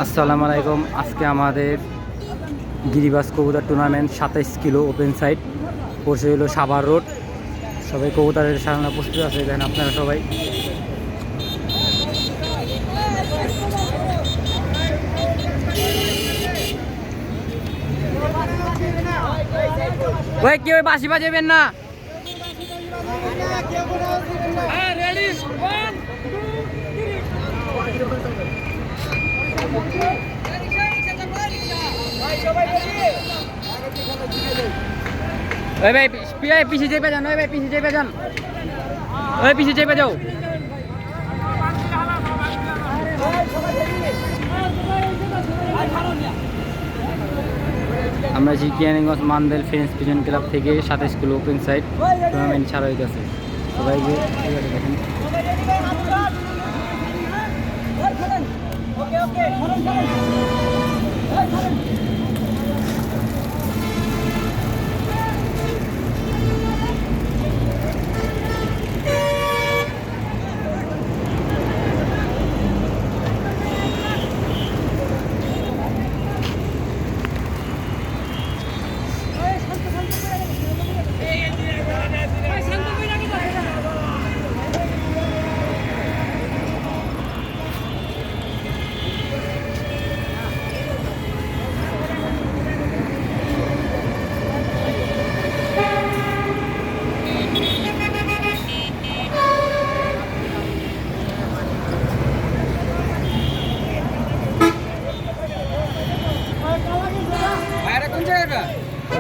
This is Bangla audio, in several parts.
আসসালামু আলাইকুম। আজকে আমাদের গিরিবাস কবুতর টুর্নামেন্ট 27 কিলো ওপেন সাইড পড়ছে হলো সাভার রোড। সবাই কবুতরের সামনে প্রস্তুত আছে, দেখেন আপনারা সবাই। ওই কেউ বাঁশি বাজাবেন না। ওই ভাই পিছিয়ে চেপে যান, ওই ভাই পিছিয়ে চেপে যান, ওই পিছিয়ে চেপে যাও। আমরা জিকিয়ানীগঞ্জ মান্দেল ফ্রেন্ডস পিজন ক্লাব থেকে 27 কিলো ওপেন সাইড টুর্নামেন্ট ছাড়া হইতেছে। সবাইকে দেখেন।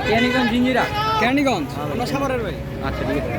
কেরানীগঞ্জ জিঞ্জিরা, কেরানীগঞ্জ, আমরা সাভারের ভাই। আচ্ছা ঠিক আছে।